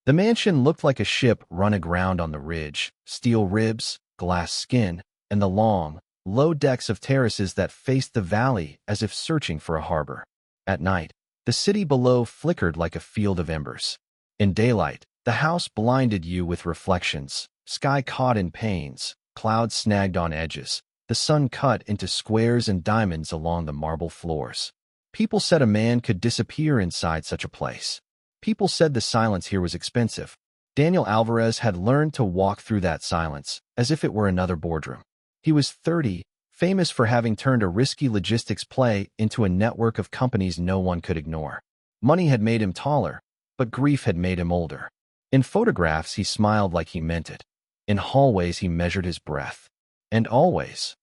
The mansion looked like a ship run aground on the ridge, steel ribs, glass skin, and the long, low decks of terraces that faced the valley as if searching for a harbor. At night, the city below flickered like a field of embers. In daylight, the house blinded you with reflections, sky caught in panes, clouds snagged on edges, the sun cut into squares and diamonds along the marble floors. People said a man could disappear inside such a place. People said the silence here was expensive. Daniel Alvarez had learned to walk through that silence, as if it were another boardroom. He was 30, famous for having turned a risky logistics play into a network of companies no one could ignore. Money had made him taller, but grief had made him older. In photographs, he smiled like he meant it. In hallways, he measured his breath. And always,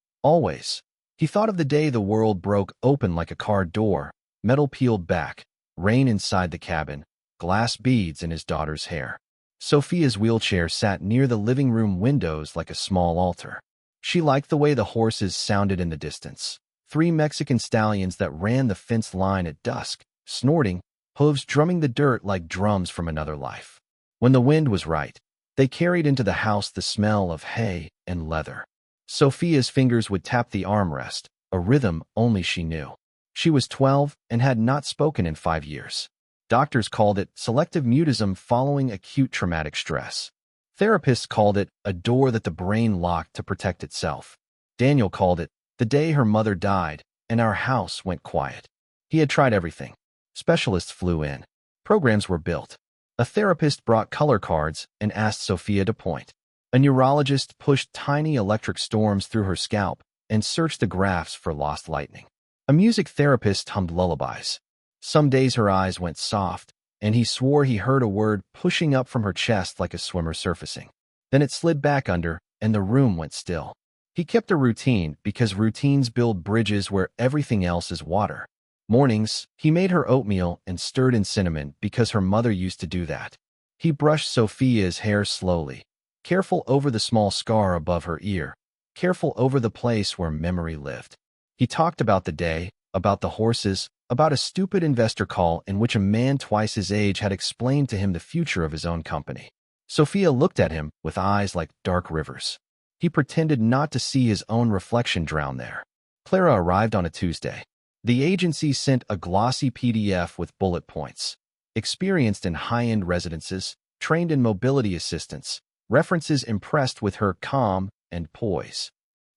he thought of the day the world broke open like a car door, metal peeled back, rain inside the cabin, glass beads in his daughter's hair. Sophia's wheelchair sat near the living room windows like a small altar. She liked the way the horses sounded in the distance. 3 Mexican stallions that ran the fence line at dusk, snorting, hooves drumming the dirt like drums from another life. When the wind was right, they carried into the house the smell of hay and leather. Sophia's fingers would tap the armrest, a rhythm only she knew. She was 12 and had not spoken in 5 years. Doctors called it selective mutism following acute traumatic stress. Therapists called it a door that the brain locked to protect itself. Daniel called it the day her mother died and our house went quiet. He had tried everything. Specialists flew in. Programs were built. A therapist brought color cards and asked Sophia to point. A neurologist pushed tiny electric storms through her scalp and searched the graphs for lost lightning. A music therapist hummed lullabies. Some days her eyes went soft, and he swore he heard a word pushing up from her chest like a swimmer surfacing. Then it slid back under, and the room went still. He kept a routine because routines build bridges where everything else is water. Mornings, he made her oatmeal and stirred in cinnamon because her mother used to do that. He brushed Sophia's hair slowly, careful over the small scar above her ear, careful over the place where memory lived. He talked about the day, about the horses, about a stupid investor call in which a man twice his age had explained to him the future of his own company. Sophia looked at him with eyes like dark rivers. He pretended not to see his own reflection drown there. Clara arrived on a Tuesday. The agency sent a glossy PDF with bullet points. Experienced in high-end residences, trained in mobility assistance, references impressed with her calm and poise.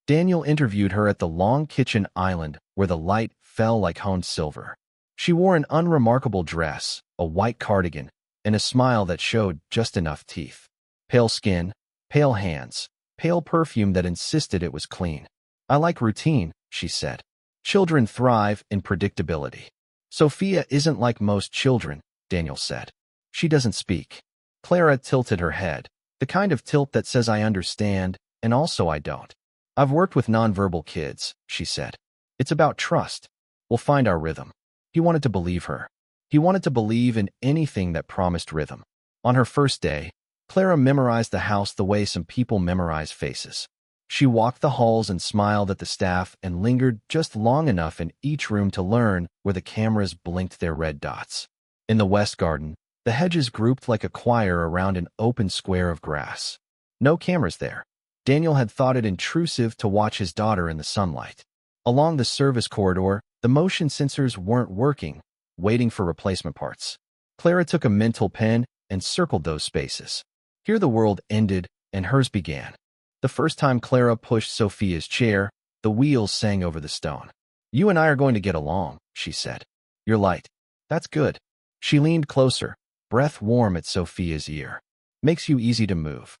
Daniel interviewed her at the long kitchen island where the light fell like honed silver. She wore an unremarkable dress, a white cardigan, and a smile that showed just enough teeth. Pale skin, pale hands, pale perfume that insisted it was clean. "I like routine," she said. "Children thrive in predictability." "Sophia isn't like most children," Daniel said. "She doesn't speak." Clara tilted her head, the kind of tilt that says I understand, and also I don't. "I've worked with nonverbal kids," she said. "It's about trust. We'll find our rhythm." He wanted to believe her. He wanted to believe in anything that promised rhythm. On her first day, Clara memorized the house the way some people memorize faces. She walked the halls and smiled at the staff and lingered just long enough in each room to learn where the cameras blinked their red dots. In the west garden, the hedges grouped like a choir around an open square of grass. No cameras there. Daniel had thought it intrusive to watch his daughter in the sunlight. Along the service corridor, the motion sensors weren't working, waiting for replacement parts. Clara took a mental pen and circled those spaces. Here the world ended and hers began. The first time Clara pushed Sophia's chair, the wheels sang over the stone. "You and I are going to get along," she said. "You're light. That's good." She leaned closer, breath warm at Sophia's ear. "Makes you easy to move."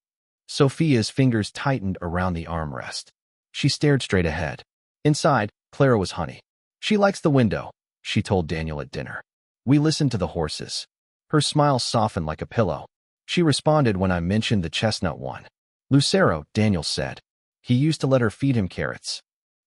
Sophia's fingers tightened around the armrest. She stared straight ahead. Inside, Clara was honey. "She likes the window," she told Daniel at dinner. "We listened to the horses." Her smile softened like a pillow. She responded when I mentioned the chestnut one. "Lucero," Daniel said. "He used to let her feed him carrots."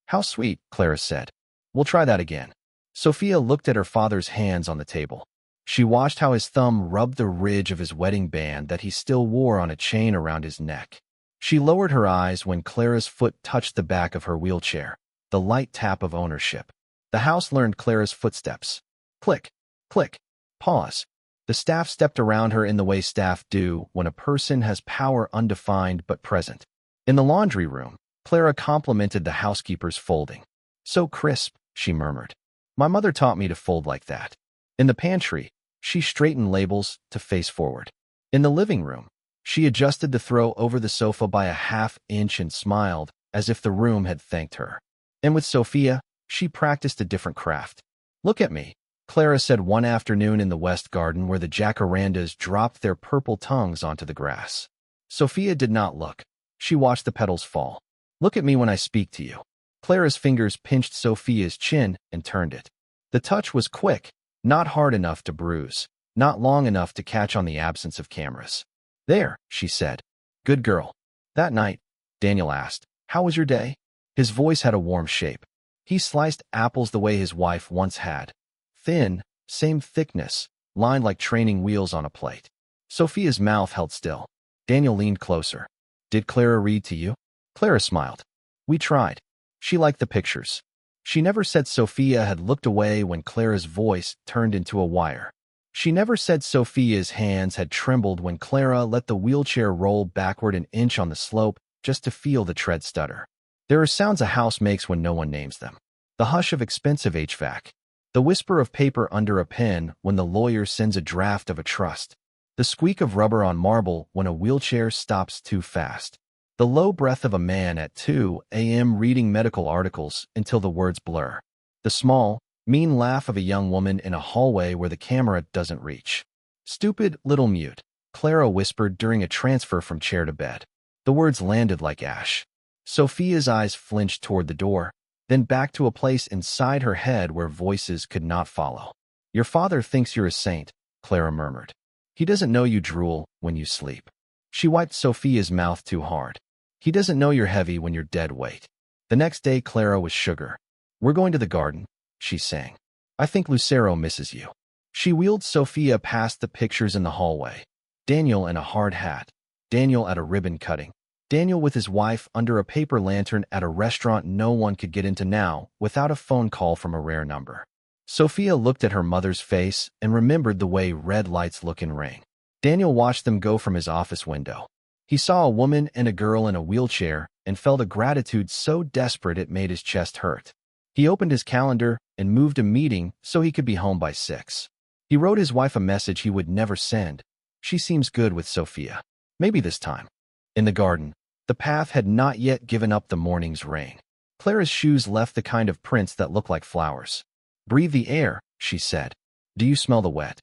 "How sweet," Clara said. "We'll try that again." Sophia looked at her father's hands on the table. She watched how his thumb rubbed the ridge of his wedding band that he still wore on a chain around his neck. She lowered her eyes when Clara's foot touched the back of her wheelchair, the light tap of ownership. The house learned Clara's footsteps. Click, click, pause. The staff stepped around her in the way staff do when a person has power undefined but present. In the laundry room, Clara complimented the housekeeper's folding. "So crisp," she murmured. "My mother taught me to fold like that." In the pantry, she straightened labels to face forward. In the living room, she adjusted the throw over the sofa by a half-inch and smiled as if the room had thanked her. And with Sophia, she practiced a different craft. "Look at me," Clara said one afternoon in the West Garden where the jacarandas dropped their purple tongues onto the grass. Sophia did not look. She watched the petals fall. "Look at me when I speak to you." Clara's fingers pinched Sophia's chin and turned it. The touch was quick, not hard enough to bruise, not long enough to catch on the absence of cameras. "There," she said. "Good girl." That night, Daniel asked, "How was your day?" His voice had a warm shape. He sliced apples the way his wife once had. Thin, same thickness, lined like training wheels on a plate. Sophia's mouth held still. Daniel leaned closer. "Did Clara read to you?" Clara smiled. "We tried." She liked the pictures. She never said Sophia had looked away when Clara's voice turned into a wire. She never said Sophia's hands had trembled when Clara let the wheelchair roll backward an inch on the slope just to feel the tread stutter. There are sounds a house makes when no one names them. The hush of expensive HVAC. The whisper of paper under a pen when the lawyer sends a draft of a trust. The squeak of rubber on marble when a wheelchair stops too fast. The low breath of a man at 2 a.m. reading medical articles until the words blur. The small, mean laugh of a young woman in a hallway where the camera doesn't reach. "Stupid little mute," Clara whispered during a transfer from chair to bed. The words landed like ash. Sophia's eyes flinched toward the door, then back to a place inside her head where voices could not follow. "Your father thinks you're a saint," Clara murmured. "He doesn't know you drool when you sleep." She wiped Sophia's mouth too hard. "He doesn't know you're heavy when you're dead weight." The next day, Clara was sugar. "We're going to the garden," she sang. "I think Lucero misses you." She wheeled Sophia past the pictures in the hallway. Daniel in a hard hat. Daniel at a ribbon cutting. Daniel with his wife under a paper lantern at a restaurant no one could get into now without a phone call from a rare number. Sophia looked at her mother's face and remembered the way red lights look in rain. Daniel watched them go from his office window. He saw a woman and a girl in a wheelchair and felt a gratitude so desperate it made his chest hurt. He opened his calendar and moved a meeting so he could be home by 6. He wrote his wife a message he would never send. "She seems good with Sophia. Maybe this time." In the garden, the path had not yet given up the morning's rain. Clara's shoes left the kind of prints that look like flowers. "Breathe the air," she said. "Do you smell the wet?"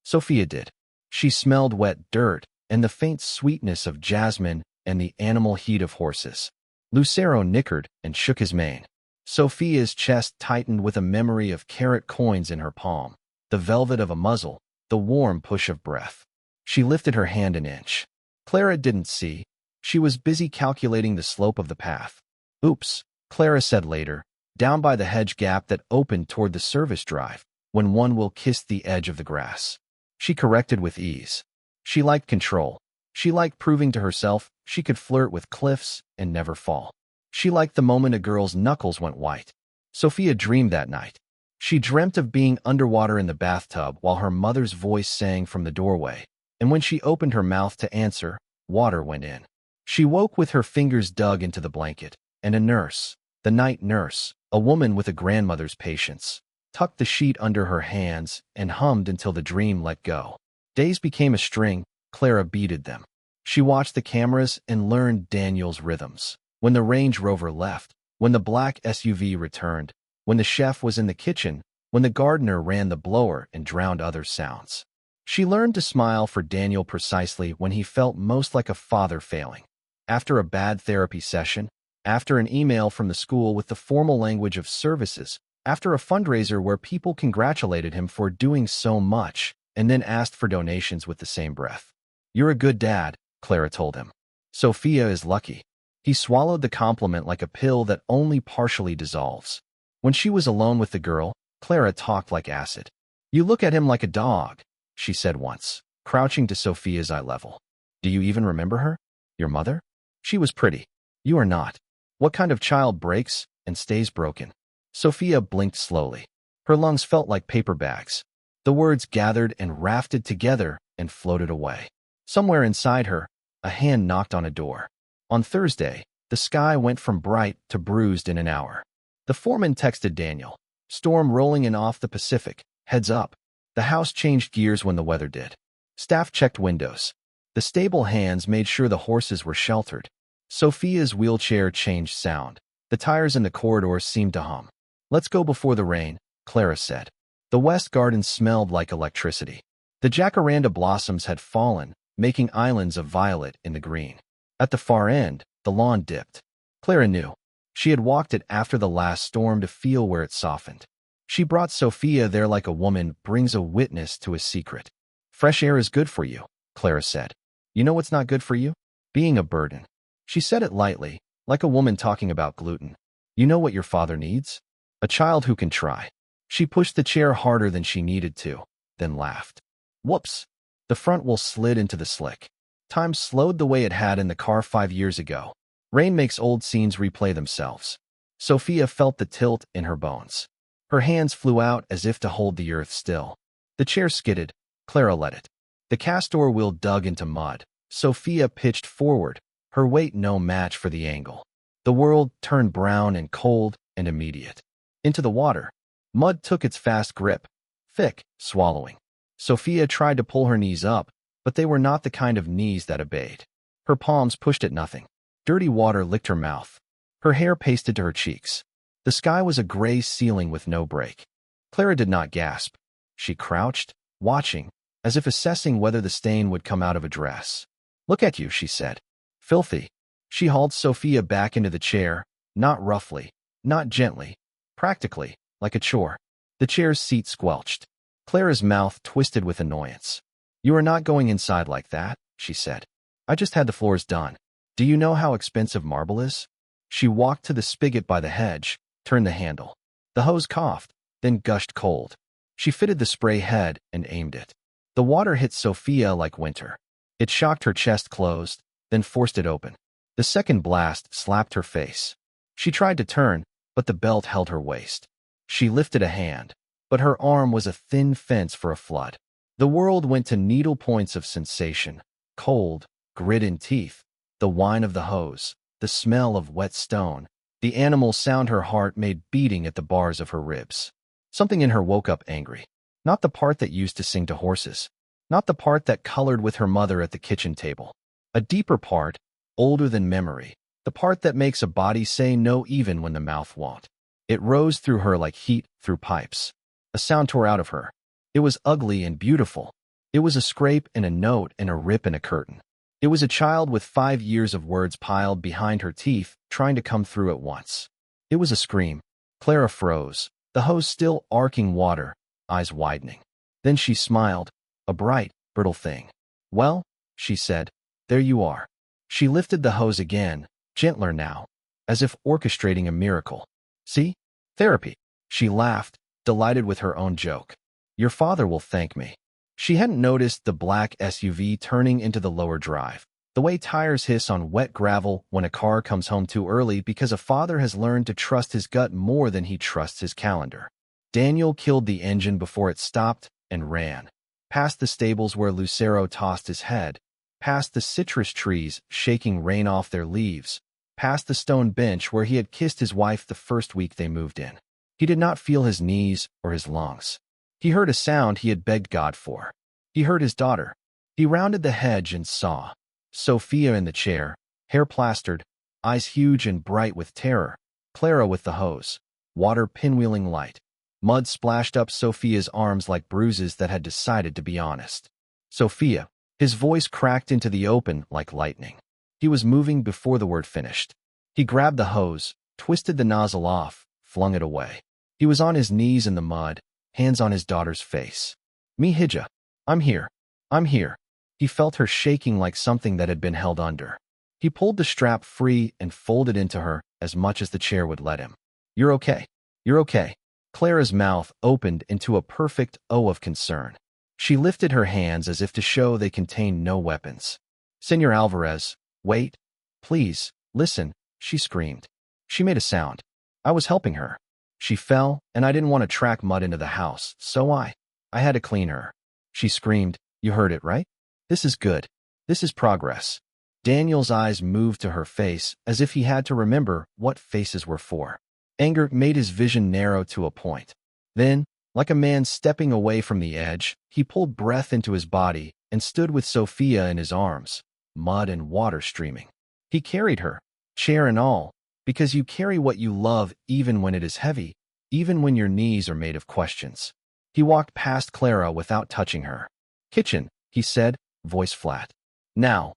Sophia did. She smelled wet dirt and the faint sweetness of jasmine and the animal heat of horses. Lucero nickered and shook his mane. Sophia's chest tightened with a memory of carat coins in her palm, the velvet of a muzzle, the warm push of breath. She lifted her hand an inch. Clara didn't see. She was busy calculating the slope of the path. "Oops," Clara said later, down by the hedge gap that opened toward the service drive, when one will kiss the edge of the grass. She corrected with ease. She liked control. She liked proving to herself she could flirt with cliffs and never fall. She liked the moment a girl's knuckles went white. Sophia dreamed that night. She dreamt of being underwater in the bathtub while her mother's voice sang from the doorway, and when she opened her mouth to answer, water went in. She woke with her fingers dug into the blanket, and a nurse, the night nurse, a woman with a grandmother's patience, tucked the sheet under her hands and hummed until the dream let go. Days became a string. Clara beaded them. She watched the cameras and learned Daniel's rhythms. When the Range Rover left, when the black SUV returned, when the chef was in the kitchen, when the gardener ran the blower and drowned other sounds. She learned to smile for Daniel precisely when he felt most like a father failing. After a bad therapy session, after an email from the school with the formal language of services, after a fundraiser where people congratulated him for doing so much and then asked for donations with the same breath. "You're a good dad," Clara told him. "Sophia is lucky." He swallowed the compliment like a pill that only partially dissolves. When she was alone with the girl, Clara talked like acid. "You look at him like a dog," she said once, crouching to Sophia's eye level. "Do you even remember her? Your mother? She was pretty. You are not. What kind of child breaks and stays broken?" Sophia blinked slowly. Her lungs felt like paper bags. The words gathered and rafted together and floated away. Somewhere inside her, a hand knocked on a door. On Thursday, the sky went from bright to bruised in an hour. The foreman texted Daniel. Storm rolling in off the Pacific. Heads up. The house changed gears when the weather did. Staff checked windows. The stable hands made sure the horses were sheltered. Sophia's wheelchair changed sound. The tires in the corridors seemed to hum. Let's go before the rain, Clara said. The west garden smelled like electricity. The jacaranda blossoms had fallen, making islands of violet in the green. At the far end, the lawn dipped. Clara knew. She had walked it after the last storm to feel where it softened. She brought Sophia there like a woman brings a witness to a secret. Fresh air is good for you, Clara said. You know what's not good for you? Being a burden. She said it lightly, like a woman talking about gluten. You know what your father needs? A child who can try. She pushed the chair harder than she needed to, then laughed. Whoops! The front wheel slid into the slick. Time slowed the way it had in the car 5 years ago. Rain makes old scenes replay themselves. Sophia felt the tilt in her bones. Her hands flew out as if to hold the earth still. The chair skidded. Clara let it. The castor wheel dug into mud. Sophia pitched forward, her weight no match for the angle. The world turned brown and cold and immediate. Into the water. Mud took its fast grip. Thick, swallowing. Sophia tried to pull her knees up, but they were not the kind of knees that obeyed. Her palms pushed at nothing. Dirty water licked her mouth. Her hair pasted to her cheeks. The sky was a gray ceiling with no break. Clara did not gasp. She crouched, watching, as if assessing whether the stain would come out of a dress. Look at you, she said. Filthy. She hauled Sophia back into the chair, not roughly, not gently, practically, like a chore. The chair's seat squelched. Clara's mouth twisted with annoyance. You are not going inside like that, she said. I just had the floors done. Do you know how expensive marble is? She walked to the spigot by the hedge, turned the handle. The hose coughed, then gushed cold. She fitted the spray head and aimed it. The water hit Sophia like winter. It shocked her chest closed, then forced it open. The second blast slapped her face. She tried to turn, but the belt held her waist. She lifted a hand, but her arm was a thin fence for a flood. The world went to needle points of sensation, cold, grit in teeth, the whine of the hose, the smell of wet stone, the animal sound her heart made beating at the bars of her ribs. Something in her woke up angry. Not the part that used to sing to horses. Not the part that colored with her mother at the kitchen table. A deeper part, older than memory, the part that makes a body say no even when the mouth won't. It rose through her like heat through pipes. A sound tore out of her. It was ugly and beautiful. It was a scrape and a note and a rip in a curtain. It was a child with 5 years of words piled behind her teeth, trying to come through at once. It was a scream. Clara froze, the hose still arcing water, eyes widening. Then she smiled, a bright, brittle thing. Well, she said, there you are. She lifted the hose again, gentler now, as if orchestrating a miracle. See? Therapy. She laughed, delighted with her own joke. Your father will thank me. She hadn't noticed the black SUV turning into the lower drive, the way tires hiss on wet gravel when a car comes home too early because a father has learned to trust his gut more than he trusts his calendar. Daniel killed the engine before it stopped and ran. Past the stables where Lucero tossed his head, past the citrus trees shaking rain off their leaves, past the stone bench where he had kissed his wife the first week they moved in. He did not feel his knees or his lungs. He heard a sound he had begged God for. He heard his daughter. He rounded the hedge and saw Sophia in the chair, hair plastered, eyes huge and bright with terror, Clara with the hose, water pinwheeling light. Mud splashed up Sophia's arms like bruises that had decided to be honest. Sophia. His voice cracked into the open like lightning. He was moving before the word finished. He grabbed the hose, twisted the nozzle off, flung it away. He was on his knees in the mud, hands on his daughter's face. Mihija. I'm here. I'm here. He felt her shaking like something that had been held under. He pulled the strap free and folded into her as much as the chair would let him. You're okay. You're okay. Clara's mouth opened into a perfect O of concern. She lifted her hands as if to show they contained no weapons. Senor Alvarez, wait. Please, listen, she screamed. She made a sound. I was helping her. She fell, and I didn't want to track mud into the house, so I I had to clean her. She screamed. You heard it, right? This is good. This is progress. Daniel's eyes moved to her face as if he had to remember what faces were for. Anger made his vision narrow to a point. Then, like a man stepping away from the edge, he pulled breath into his body and stood with Sophia in his arms, mud and water streaming. He carried her, chair and all, because you carry what you love even when it is heavy, even when your knees are made of questions. He walked past Clara without touching her. Kitchen, he said, voice flat. Now.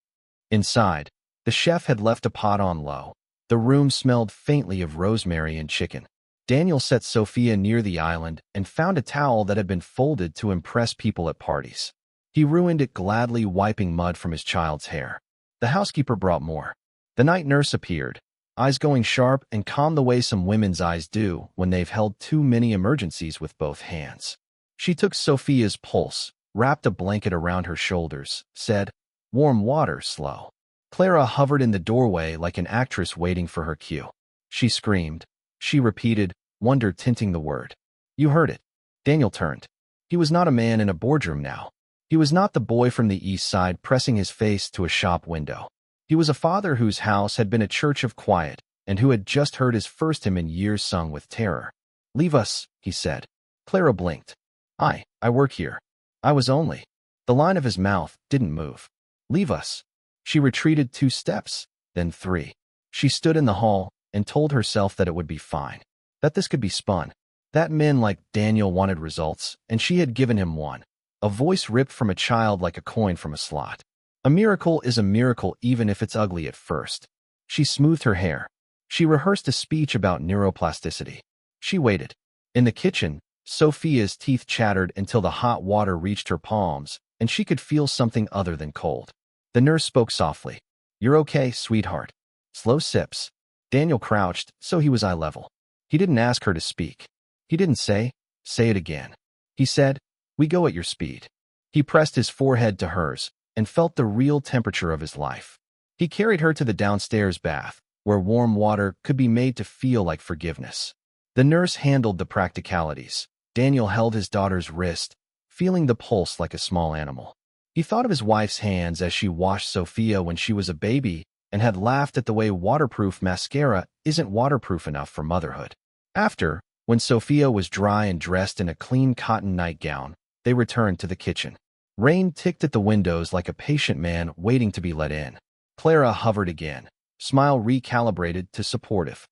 Inside, the chef had left a pot on low. The room smelled faintly of rosemary and chicken. Daniel set Sophia near the island and found a towel that had been folded to impress people at parties. He ruined it, gladly wiping mud from his child's hair. The housekeeper brought more. The night nurse appeared, eyes going sharp and calm the way some women's eyes do when they've held too many emergencies with both hands. She took Sophia's pulse, wrapped a blanket around her shoulders, said, warm water, slow. Clara hovered in the doorway like an actress waiting for her cue. She screamed. She repeated, wonder tinting the word. You heard it. Daniel turned. He was not a man in a boardroom now. He was not the boy from the east side pressing his face to a shop window. He was a father whose house had been a church of quiet and who had just heard his first hymn in years sung with terror. Leave us, he said. Clara blinked. I work here. I was only. The line of his mouth didn't move. Leave us. She retreated 2 steps, then 3. She stood in the hall and told herself that it would be fine, that this could be spun, that men like Daniel wanted results, and she had given him one. A voice ripped from a child like a coin from a slot. A miracle is a miracle even if it's ugly at first. She smoothed her hair. She rehearsed a speech about neuroplasticity. She waited. In the kitchen, Sophia's teeth chattered until the hot water reached her palms, and she could feel something other than cold. The nurse spoke softly. You're okay, sweetheart. Slow sips. Daniel crouched, so he was eye level. He didn't ask her to speak. He didn't say it again. He said, we go at your speed. He pressed his forehead to hers and felt the real temperature of his life. He carried her to the downstairs bath, where warm water could be made to feel like forgiveness. The nurse handled the practicalities. Daniel held his daughter's wrist, feeling the pulse like a small animal. He thought of his wife's hands as she washed Sophia when she was a baby and had laughed at the way waterproof mascara isn't waterproof enough for motherhood. After, when Sophia was dry and dressed in a clean cotton nightgown, they returned to the kitchen. Rain ticked at the windows like a patient man waiting to be let in. Clara hovered again, smile recalibrated to supportive.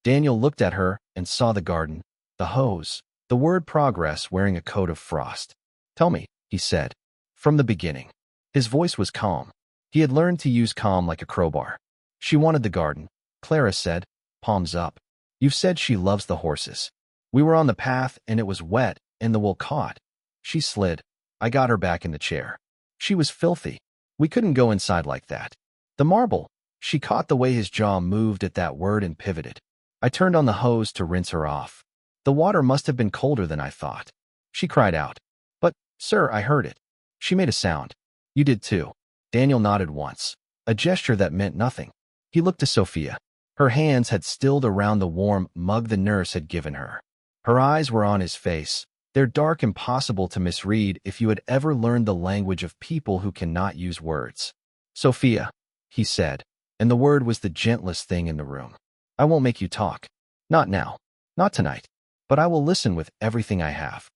Daniel looked at her and saw the garden, the hose, the word progress wearing a coat of frost. Tell me, he said. From the beginning. His voice was calm. He had learned to use calm like a crowbar. She wanted the garden. Clara said, palms up. You've said she loves the horses. We were on the path and it was wet and the wool caught. She slid. I got her back in the chair. She was filthy. We couldn't go inside like that. The marble. She caught the way his jaw moved at that word and pivoted. I turned on the hose to rinse her off. The water must have been colder than I thought. She cried out. But, sir, I heard it. She made a sound. You did too. Daniel nodded once, a gesture that meant nothing. He looked to Sophia. Her hands had stilled around the warm mug the nurse had given her. Her eyes were on his face. They're dark, impossible to misread if you had ever learned the language of people who cannot use words. Sophia, he said, and the word was the gentlest thing in the room. I won't make you talk. Not now. Not tonight. But I will listen with everything I have.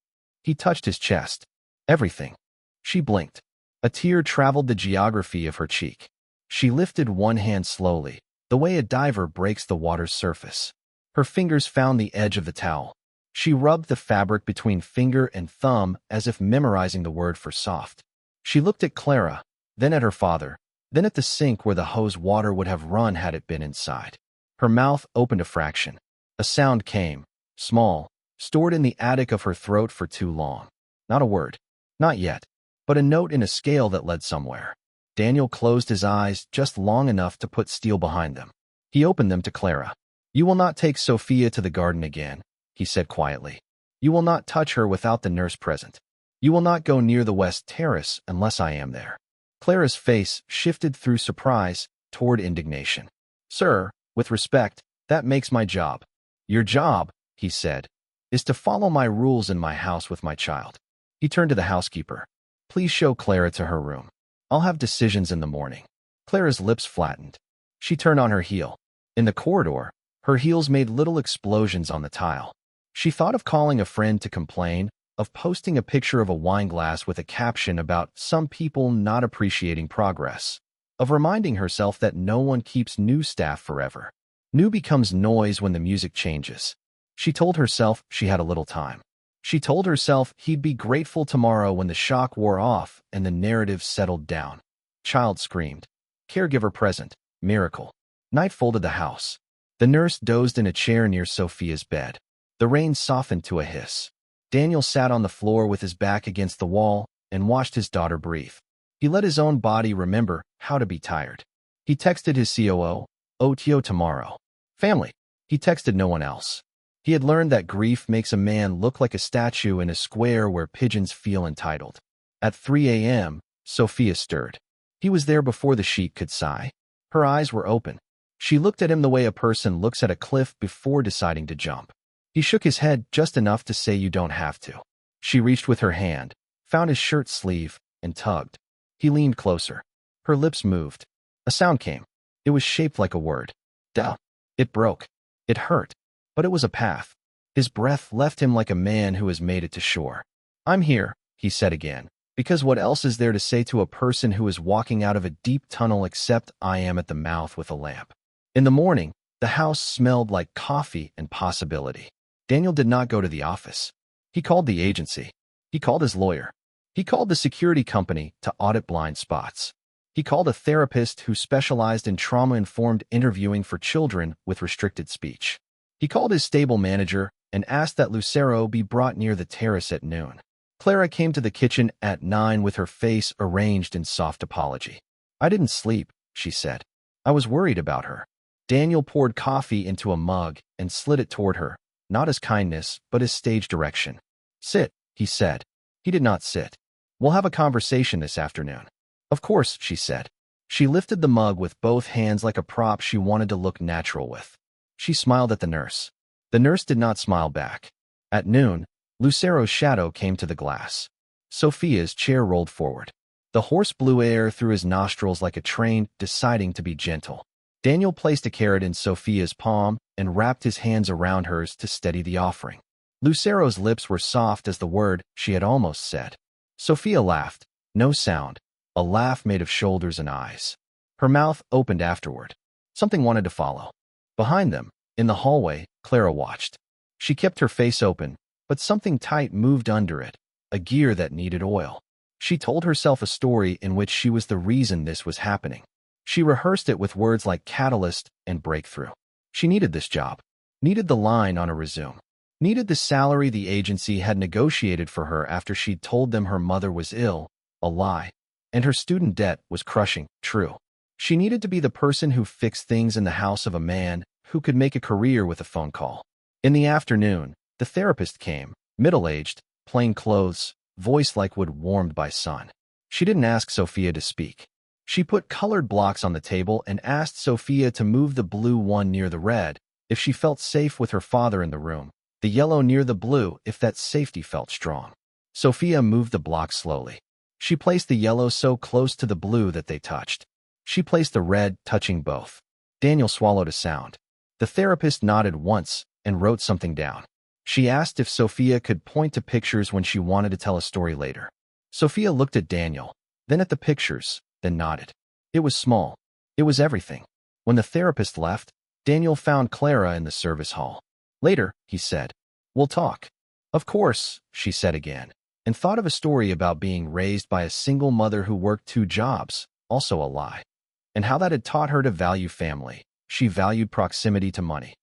He touched his chest. Everything. She blinked. A tear traveled the geography of her cheek. She lifted one hand slowly, the way a diver breaks the water's surface. Her fingers found the edge of the towel. She rubbed the fabric between finger and thumb as if memorizing the word for soft. She looked at Clara, then at her father, then at the sink where the hose water would have run had it been inside. Her mouth opened a fraction. A sound came, small, stored in the attic of her throat for too long. Not a word. Not yet. But a note in a scale that led somewhere. Daniel closed his eyes just long enough to put steel behind them. He opened them to Clara. You will not take Sophia to the garden again, he said quietly. You will not touch her without the nurse present. You will not go near the west terrace unless I am there. Clara's face shifted through surprise toward indignation. Sir, with respect, that makes my job. Your job, he said, is to follow my rules in my house with my child. He turned to the housekeeper. Please show Clara to her room. I'll have decisions in the morning. Clara's lips flattened. She turned on her heel. In the corridor, her heels made little explosions on the tile. She thought of calling a friend to complain, of posting a picture of a wine glass with a caption about some people not appreciating progress, of reminding herself that no one keeps new staff forever. New becomes noise when the music changes. She told herself she had a little time. She told herself he'd be grateful tomorrow when the shock wore off and the narrative settled down. Child screamed. Caregiver present. Miracle. Night folded the house. The nurse dozed in a chair near Sophia's bed. The rain softened to a hiss. Daniel sat on the floor with his back against the wall and watched his daughter breathe. He let his own body remember how to be tired. He texted his COO, "OTO tomorrow." Family. He texted no one else. He had learned that grief makes a man look like a statue in a square where pigeons feel entitled. At 3 a.m., Sophia stirred. He was there before the sheik could sigh. Her eyes were open. She looked at him the way a person looks at a cliff before deciding to jump. He shook his head just enough to say, "You don't have to." She reached with her hand, found his shirt sleeve, and tugged. He leaned closer. Her lips moved. A sound came. It was shaped like a word. Duh. It broke. It hurt. But it was a path. His breath left him like a man who has made it to shore. "I'm here," he said again, "because what else is there to say to a person who is walking out of a deep tunnel except I am at the mouth with a lamp?" In the morning, the house smelled like coffee and possibility. Daniel did not go to the office. He called the agency. He called his lawyer. He called the security company to audit blind spots. He called a therapist who specialized in trauma-informed interviewing for children with restricted speech. He called his stable manager and asked that Lucero be brought near the terrace at noon. Clara came to the kitchen at 9 with her face arranged in soft apology. "I didn't sleep," she said. "I was worried about her." Daniel poured coffee into a mug and slid it toward her, not as kindness, but as stage direction. "Sit," he said. He did not sit. "We'll have a conversation this afternoon." "Of course," she said. She lifted the mug with both hands like a prop she wanted to look natural with. She smiled at the nurse. The nurse did not smile back. At noon, Lucero's shadow came to the glass. Sophia's chair rolled forward. The horse blew air through his nostrils like a train deciding to be gentle. Daniel placed a carrot in Sophia's palm and wrapped his hands around hers to steady the offering. Lucero's lips were soft as the word she had almost said. Sophia laughed. No sound. A laugh made of shoulders and eyes. Her mouth opened afterward. Something wanted to follow. Behind them, in the hallway, Clara watched. She kept her face open, but something tight moved under it, a gear that needed oil. She told herself a story in which she was the reason this was happening. She rehearsed it with words like catalyst and breakthrough. She needed this job, needed the line on a resume, needed the salary the agency had negotiated for her after she'd told them her mother was ill, a lie, and her student debt was crushing, true. She needed to be the person who fixed things in the house of a man who could make a career with a phone call. In the afternoon, the therapist came, middle-aged, plain clothes, voice like wood warmed by sun. She didn't ask Sophia to speak. She put colored blocks on the table and asked Sophia to move the blue one near the red if she felt safe with her father in the room, the yellow near the blue if that safety felt strong. Sophia moved the blocks slowly. She placed the yellow so close to the blue that they touched. She placed the red, touching both. Daniel swallowed a sound. The therapist nodded once and wrote something down. She asked if Sophia could point to pictures when she wanted to tell a story later. Sophia looked at Daniel, then at the pictures, then nodded. It was small. It was everything. When the therapist left, Daniel found Clara in the service hall. "Later," he said. "We'll talk." "Of course," she said again, and thought of a story about being raised by a single mother who worked 2 jobs, also a lie, and how that had taught her to value family. She valued proximity to money.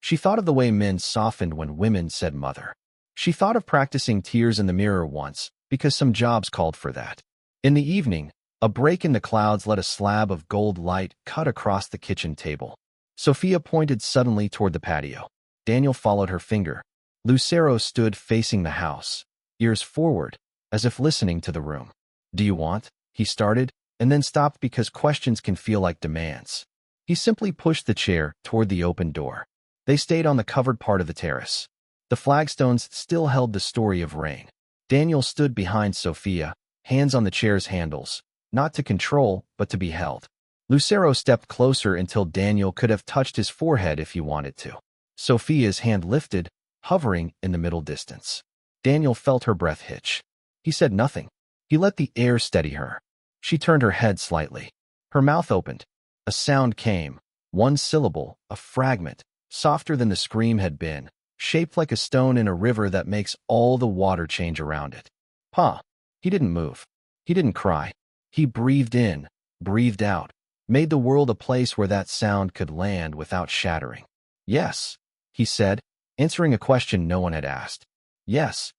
She thought of the way men softened when women said mother. She thought of practicing tears in the mirror once, because some jobs called for that. In the evening, a break in the clouds let a slab of gold light cut across the kitchen table. Sophia pointed suddenly toward the patio. Daniel followed her finger. Lucero stood facing the house, ears forward, as if listening to the room. "Do you want?" he started, and then stopped because questions can feel like demands. He simply pushed the chair toward the open door. They stayed on the covered part of the terrace. The flagstones still held the story of rain. Daniel stood behind Sophia, hands on the chair's handles, not to control, but to be held. Lucero stepped closer until Daniel could have touched his forehead if he wanted to. Sophia's hand lifted, hovering in the middle distance. Daniel felt her breath hitch. He said nothing. He let the air steady her. She turned her head slightly. Her mouth opened. A sound came. One syllable, a fragment, softer than the scream had been, shaped like a stone in a river that makes all the water change around it. Pa. He didn't move. He didn't cry. He breathed in, breathed out, made the world a place where that sound could land without shattering. Yes, he said, answering a question no one had asked. Yes.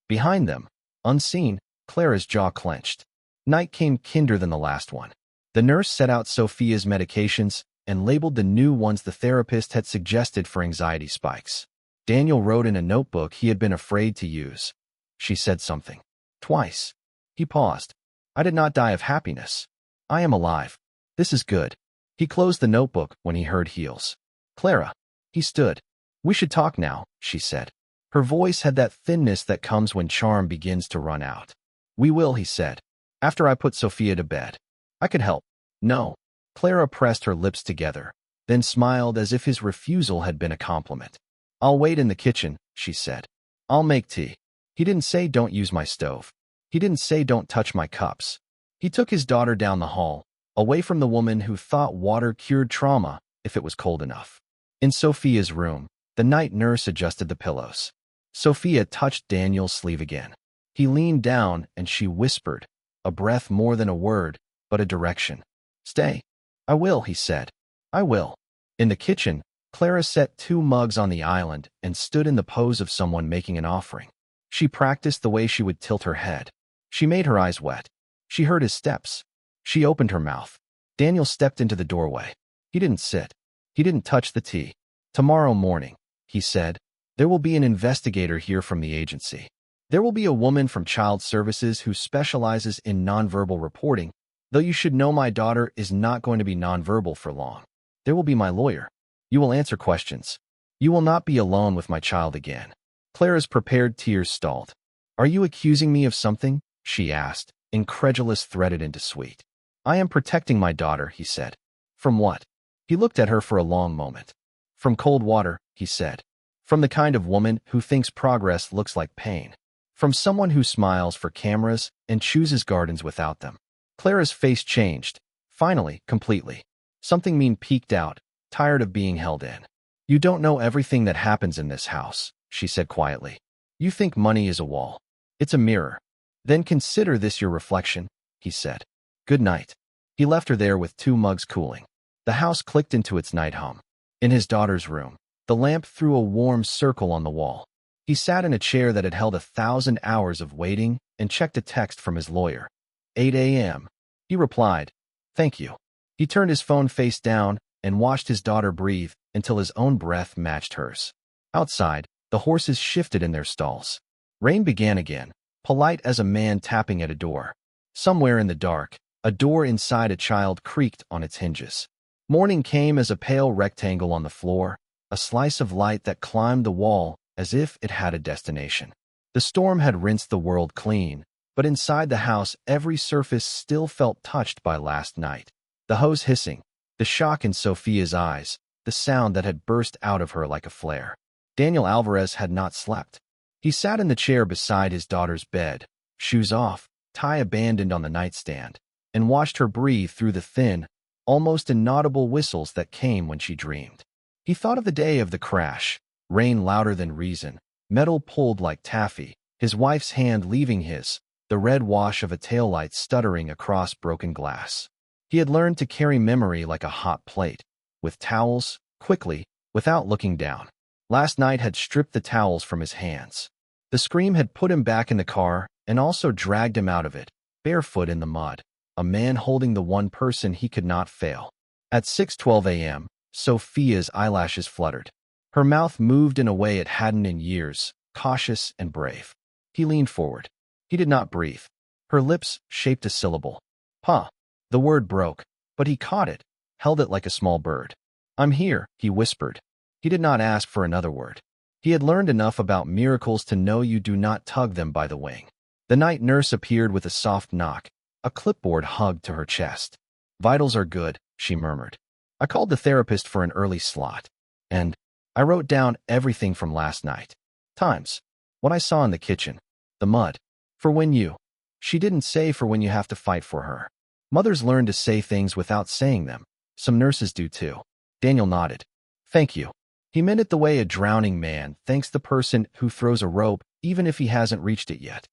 Behind them, unseen, Clara's jaw clenched. Night came kinder than the last one. The nurse set out Sophia's medications and labeled the new ones the therapist had suggested for anxiety spikes. Daniel wrote in a notebook he had been afraid to use. She said something. Twice. He paused. I did not die of happiness. I am alive. This is good. He closed the notebook when he heard heels. Clara. He stood. We should talk now, she said. Her voice had that thinness that comes when charm begins to run out. We will, he said. After I put Sophia to bed. I could help. No. Clara pressed her lips together, then smiled as if his refusal had been a compliment. I'll wait in the kitchen, she said. I'll make tea. He didn't say don't use my stove. He didn't say don't touch my cups. He took his daughter down the hall, away from the woman who thought water cured trauma if it was cold enough. In Sophia's room, the night nurse adjusted the pillows. Sophia touched Daniel's sleeve again. He leaned down and she whispered, a breath more than a word, but a direction. Stay. I will, he said. I will. In the kitchen, Clara set 2 mugs on the island and stood in the pose of someone making an offering. She practiced the way she would tilt her head. She made her eyes wet. She heard his steps. She opened her mouth. Daniel stepped into the doorway. He didn't sit. He didn't touch the tea. Tomorrow morning, he said, there will be an investigator here from the agency. There will be a woman from Child Services who specializes in nonverbal reporting, though you should know my daughter is not going to be nonverbal for long. There will be my lawyer. You will answer questions. You will not be alone with my child again. Clara's prepared tears stalled. Are you accusing me of something? She asked, incredulous threaded into sweet. I am protecting my daughter, he said. From what? He looked at her for a long moment. From cold water, he said. From the kind of woman who thinks progress looks like pain. From someone who smiles for cameras and chooses gardens without them. Clara's face changed, finally, completely. Something mean peeked out, tired of being held in. You don't know everything that happens in this house, she said quietly. You think money is a wall. It's a mirror. Then consider this your reflection, he said. Good night. He left her there with 2 mugs cooling. The house clicked into its night hum. In his daughter's room, the lamp threw a warm circle on the wall. He sat in a chair that had held 1,000 hours of waiting and checked a text from his lawyer. 8 a.m. He replied, thank you. He turned his phone face down and watched his daughter breathe until his own breath matched hers. Outside, the horses shifted in their stalls. Rain began again, polite as a man tapping at a door. Somewhere in the dark, a door inside a child creaked on its hinges. Morning came as a pale rectangle on the floor, a slice of light that climbed the wall as if it had a destination. The storm had rinsed the world clean, but inside the house every surface still felt touched by last night. The hose hissing, the shock in Sophia's eyes, the sound that had burst out of her like a flare. Daniel Alvarez had not slept. He sat in the chair beside his daughter's bed, shoes off, tie abandoned on the nightstand, and watched her breathe through the thin, almost inaudible whistles that came when she dreamed. He thought of the day of the crash, rain louder than reason, metal pulled like taffy, his wife's hand leaving his, the red wash of a taillight stuttering across broken glass. He had learned to carry memory like a hot plate, with towels, quickly, without looking down. Last night had stripped the towels from his hands. The scream had put him back in the car and also dragged him out of it, barefoot in the mud, a man holding the one person he could not fail. At 6:12 a.m., Sophia's eyelashes fluttered. Her mouth moved in a way it hadn't in years, cautious and brave. He leaned forward. He did not breathe. Her lips shaped a syllable. Pa. The word broke, but he caught it, held it like a small bird. I'm here, he whispered. He did not ask for another word. He had learned enough about miracles to know you do not tug them by the wing. The night nurse appeared with a soft knock, a clipboard hugged to her chest. "Vitals are good," she murmured. "I called the therapist for an early slot. And I wrote down everything from last night. Times. What I saw in the kitchen. The mud. For when you." She didn't say for when you have to fight for her. Mothers learn to say things without saying them. Some nurses do too. Daniel nodded. "Thank you." He meant it the way a drowning man thanks the person who throws a rope even if he hasn't reached it yet.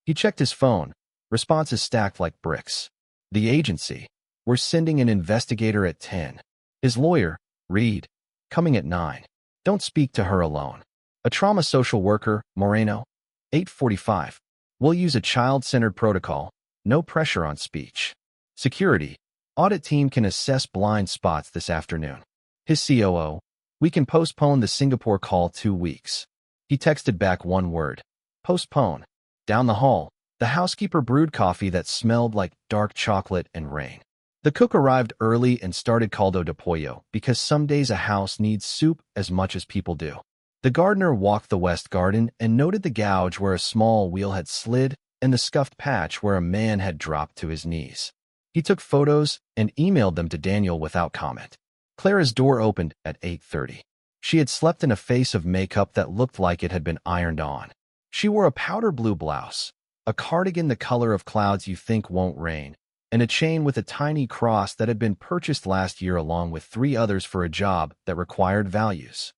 He checked his phone. Responses stacked like bricks. The agency. "We're sending an investigator at 10. His lawyer, Reed, coming at 9. Don't speak to her alone. A trauma social worker, Moreno. 8:45. We'll use a child-centered protocol. No pressure on speech. Security. Audit team can assess blind spots this afternoon." His COO. "We can postpone the Singapore call 2 weeks." He texted back one word. Postpone. Down the hall, the housekeeper brewed coffee that smelled like dark chocolate and rain. The cook arrived early and started caldo de pollo because some days a house needs soup as much as people do. The gardener walked the west garden and noted the gouge where a small wheel had slid and the scuffed patch where a man had dropped to his knees. He took photos and emailed them to Daniel without comment. Clara's door opened at 8:30. She had slept in a face of makeup that looked like it had been ironed on. She wore a powder blue blouse, a cardigan the color of clouds you think won't rain, and a chain with a tiny cross that had been purchased last year along with 3 others for a job that required values.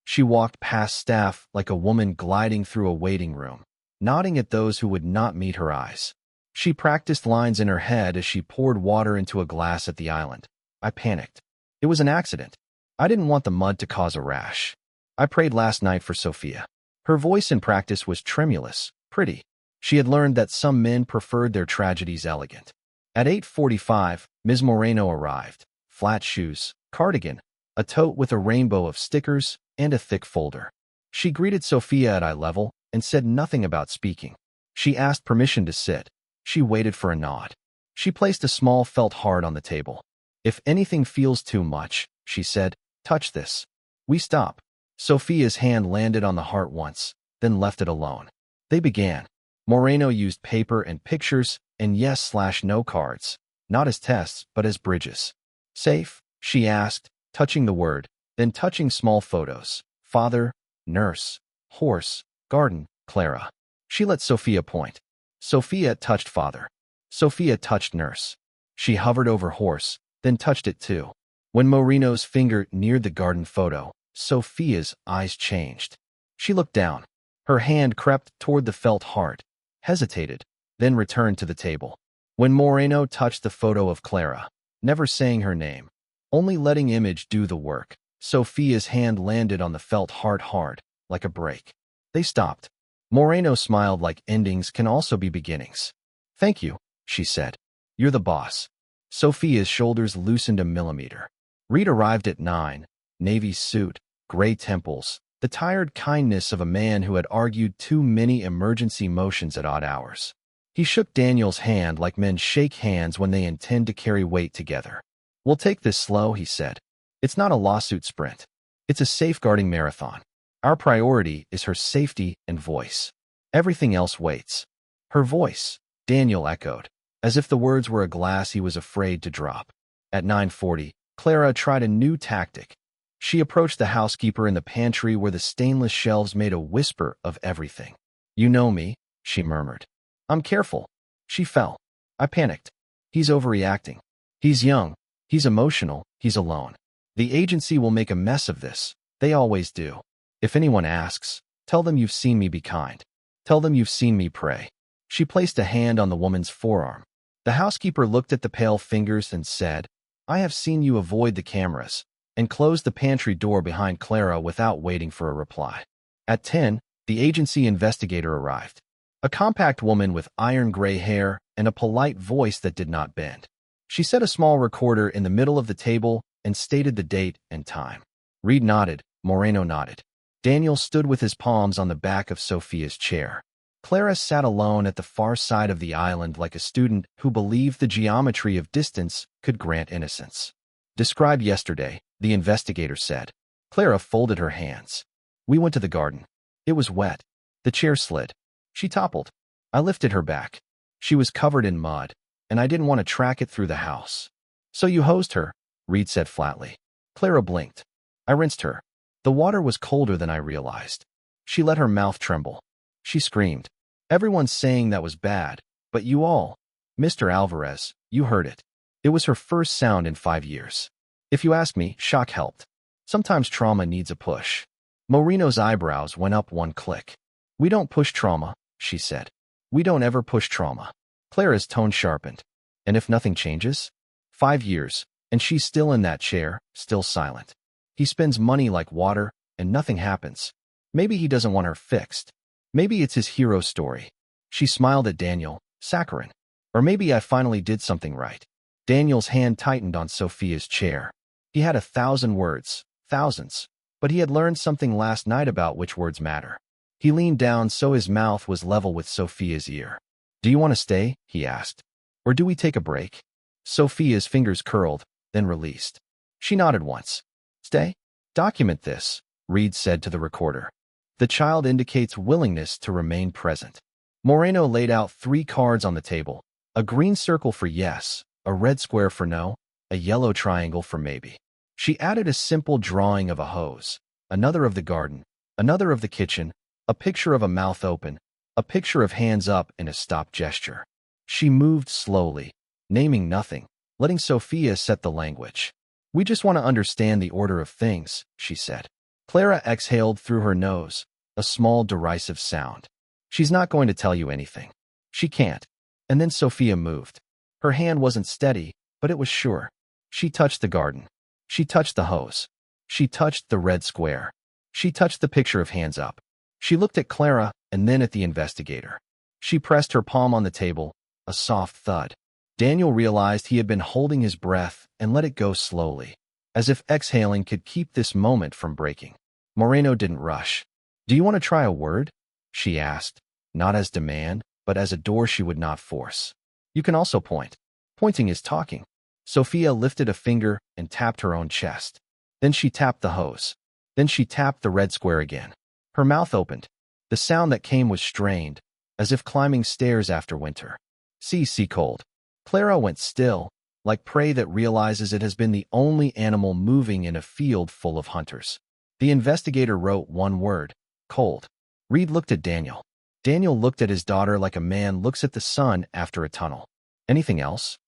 She walked past staff like a woman gliding through a waiting room, nodding at those who would not meet her eyes. She practiced lines in her head as she poured water into a glass at the island. "I panicked. It was an accident. I didn't want the mud to cause a rash. I prayed last night for Sophia." Her voice in practice was tremulous, pretty. She had learned that some men preferred their tragedies elegant. At 8:45, Ms. Moreno arrived. Flat shoes, cardigan, a tote with a rainbow of stickers, and a thick folder. She greeted Sophia at eye level and said nothing about speaking. She asked permission to sit. She waited for a nod. She placed a small felt heart on the table. "If anything feels too much," she said, "touch this." We stop. Sophia's hand landed on the heart once, then left it alone. They began. Moreno used paper and pictures and yes/no cards, not as tests, but as bridges. "Safe?" she asked, touching the word, then touching small photos. Father, nurse, horse, garden, Clara. She let Sophia point. Sophia touched father. Sophia touched nurse. She hovered over horse, then touched it too. When Moreno's finger neared the garden photo, Sophia's eyes changed. She looked down. Her hand crept toward the felt heart, hesitated, then returned to the table. When Moreno touched the photo of Clara, never saying her name, only letting image do the work, Sophia's hand landed on the felt heart hard, like a break. They stopped. Moreno smiled like endings can also be beginnings. "Thank you," she said. "You're the boss." Sophia's shoulders loosened a millimeter. Reed arrived at 9, navy suit, gray temples, the tired kindness of a man who had argued too many emergency motions at odd hours. He shook Daniel's hand like men shake hands when they intend to carry weight together. "We'll take this slow," he said. "It's not a lawsuit sprint. It's a safeguarding marathon. Our priority is her safety and voice. Everything else waits." "Her voice," Daniel echoed, as if the words were a glass he was afraid to drop. At 9:40, Clara tried a new tactic. She approached the housekeeper in the pantry where the stainless shelves made a whisper of everything. "You know me," she murmured. "I'm careful." She fell. "I panicked. He's overreacting. He's young. He's emotional. He's alone. The agency will make a mess of this. They always do. If anyone asks, tell them you've seen me be kind. Tell them you've seen me pray." She placed a hand on the woman's forearm. The housekeeper looked at the pale fingers and said, "I have seen you avoid the cameras," and closed the pantry door behind Clara without waiting for a reply. At 10, the agency investigator arrived. A compact woman with iron gray hair and a polite voice that did not bend. She set a small recorder in the middle of the table and stated the date and time. Reed nodded. Moreno nodded. Daniel stood with his palms on the back of Sophia's chair. Clara sat alone at the far side of the island like a student who believed the geometry of distance could grant innocence. "Describe yesterday," the investigator said. Clara folded her hands. "We went to the garden. It was wet. The chair slid. She toppled. I lifted her back. She was covered in mud, and I didn't want to track it through the house. So you hosed her, Reed said flatly. Clara blinked. I rinsed her. The water was colder than I realized. She let her mouth tremble. She screamed. Everyone's saying that was bad, but you all, Mr. Alvarez, you heard it. It was her first sound in 5 years. If you ask me, shock helped. Sometimes trauma needs a push. Moreno's eyebrows went up one click. We don't push trauma, she said. We don't ever push trauma. Clara's tone sharpened. And if nothing changes? 5 years, and she's still in that chair, still silent. He spends money like water, and nothing happens. Maybe he doesn't want her fixed. Maybe it's his hero story. She smiled at Daniel, saccharine. Or maybe I finally did something right. Daniel's hand tightened on Sophia's chair. He had 1,000 words, thousands, but he had learned something last night about which words matter. He leaned down so his mouth was level with Sophia's ear. Do you want to stay? He asked. Or do we take a break? Sophia's fingers curled, then released. She nodded once. Stay? Document this, Reed said to the recorder. The child indicates willingness to remain present. Moreno laid out 3 cards on the table, a green circle for yes, a red square for no, a yellow triangle for maybe. She added a simple drawing of a hose, another of the garden, another of the kitchen, a picture of a mouth open, a picture of hands up in a stop gesture. She moved slowly, naming nothing, letting Sophia set the language. We just want to understand the order of things, she said. Clara exhaled through her nose, a small derisive sound. She's not going to tell you anything. She can't. And then Sophia moved. Her hand wasn't steady, but it was sure. She touched the garden. She touched the hose. She touched the red square. She touched the picture of hands up. She looked at Clara and then at the investigator. She pressed her palm on the table, a soft thud. Daniel realized he had been holding his breath and let it go slowly, as if exhaling could keep this moment from breaking. Moreno didn't rush. Do you want to try a word? She asked, not as demand, but as a door she would not force. You can also point. Pointing is talking. Sophia lifted a finger and tapped her own chest. Then she tapped the hose. Then she tapped the red square again. Her mouth opened. The sound that came was strained, as if climbing stairs after winter. See cold. Clara went still, like prey that realizes it has been the only animal moving in a field full of hunters. The investigator wrote one word, cold. Reed looked at Daniel. Daniel looked at his daughter like a man looks at the sun after a tunnel. Anything else?